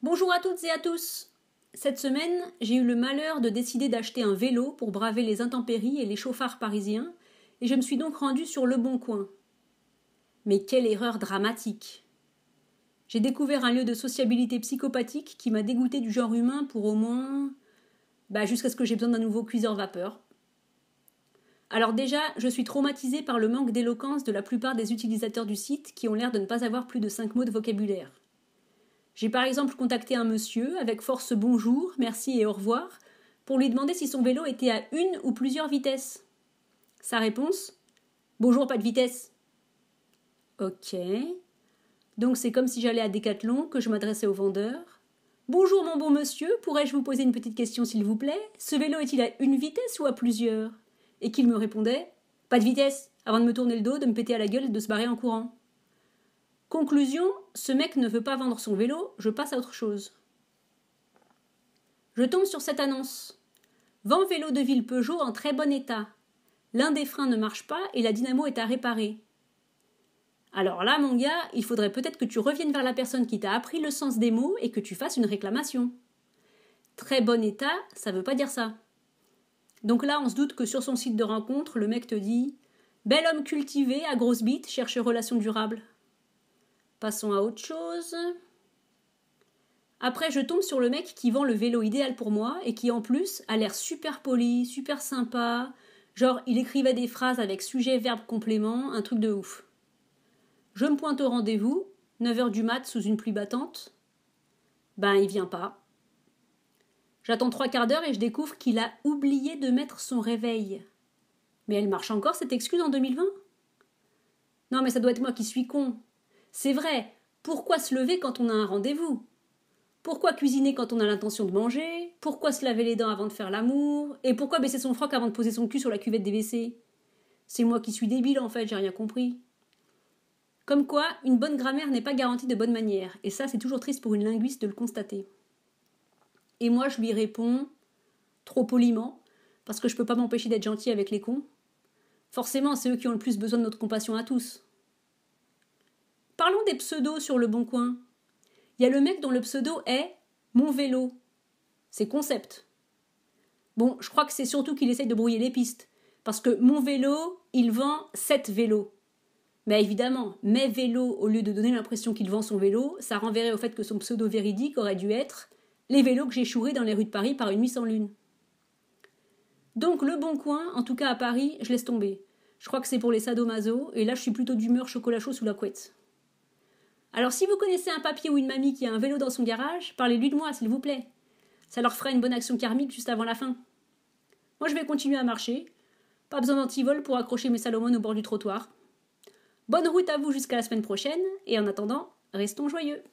Bonjour à toutes et à tous. Cette semaine, j'ai eu le malheur de décider d'acheter un vélo pour braver les intempéries et les chauffards parisiens, et je me suis donc rendue sur Le Bon Coin. Mais quelle erreur dramatique! J'ai découvert un lieu de sociabilité psychopathique qui m'a dégoûté du genre humain pour au moins... jusqu'à ce que j'ai besoin d'un nouveau cuiseur vapeur. Alors déjà, je suis traumatisée par le manque d'éloquence de la plupart des utilisateurs du site qui ont l'air de ne pas avoir plus de 5 mots de vocabulaire. J'ai par exemple contacté un monsieur avec force bonjour, merci et au revoir pour lui demander si son vélo était à une ou plusieurs vitesses. Sa réponse: bonjour, pas de vitesse. Ok. Donc c'est comme si j'allais à Decathlon, que je m'adressais au vendeur. Bonjour mon bon monsieur, pourrais-je vous poser une petite question s'il vous plaît? Ce vélo est-il à une vitesse ou à plusieurs? Et qu'il me répondait: pas de vitesse, avant de me tourner le dos, de me péter à la gueule et de se barrer en courant. Conclusion, ce mec ne veut pas vendre son vélo, je passe à autre chose. Je tombe sur cette annonce. Vend vélo de ville Peugeot en très bon état. L'un des freins ne marche pas et la dynamo est à réparer. Alors là, mon gars, il faudrait peut-être que tu reviennes vers la personne qui t'a appris le sens des mots et que tu fasses une réclamation. Très bon état, ça veut pas dire ça. Donc là, on se doute que sur son site de rencontre, le mec te dit « Bel homme cultivé, à grosse bite, cherche relation durable ». Passons à autre chose. Après, je tombe sur le mec qui vend le vélo idéal pour moi et qui, en plus, a l'air super poli, super sympa. Genre, il écrivait des phrases avec sujet, verbe, complément, un truc de ouf. Je me pointe au rendez-vous, 9h du mat sous une pluie battante. Il vient pas. J'attends 3 quarts d'heure et je découvre qu'il a oublié de mettre son réveil. Mais elle marche encore, cette excuse, en 2020 ? Non, mais ça doit être moi qui suis con. C'est vrai, pourquoi se lever quand on a un rendez-vous? Pourquoi cuisiner quand on a l'intention de manger? Pourquoi se laver les dents avant de faire l'amour? Et pourquoi baisser son froc avant de poser son cul sur la cuvette des WC? C'est moi qui suis débile en fait, j'ai rien compris. Comme quoi, une bonne grammaire n'est pas garantie de bonne manière, et ça c'est toujours triste pour une linguiste de le constater. Et moi je lui réponds, trop poliment, parce que je peux pas m'empêcher d'être gentil avec les cons. Forcément, c'est eux qui ont le plus besoin de notre compassion à tous. Parlons des pseudos sur Le Bon Coin. Il y a le mec dont le pseudo est « Mon vélo ». C'est concept. Bon, je crois que c'est surtout qu'il essaye de brouiller les pistes. Parce que Mon Vélo, il vend 7 vélos. Mais évidemment, Mes vélos, au lieu de donner l'impression qu'il vend son vélo, ça renverrait au fait que son pseudo véridique aurait dû être « Les vélos que j'ai chourés dans les rues de Paris par une nuit sans lune ». Donc Le Bon Coin, en tout cas à Paris, je laisse tomber. Je crois que c'est pour les sadomaso, et là je suis plutôt d'humeur chocolat chaud sous la couette. Alors si vous connaissez un papy ou une mamie qui a un vélo dans son garage, parlez-lui de moi, s'il vous plaît. Ça leur fera une bonne action karmique juste avant la fin. Moi je vais continuer à marcher. Pas besoin d'antivol pour accrocher mes Salomon au bord du trottoir. Bonne route à vous jusqu'à la semaine prochaine, et en attendant, restons joyeux.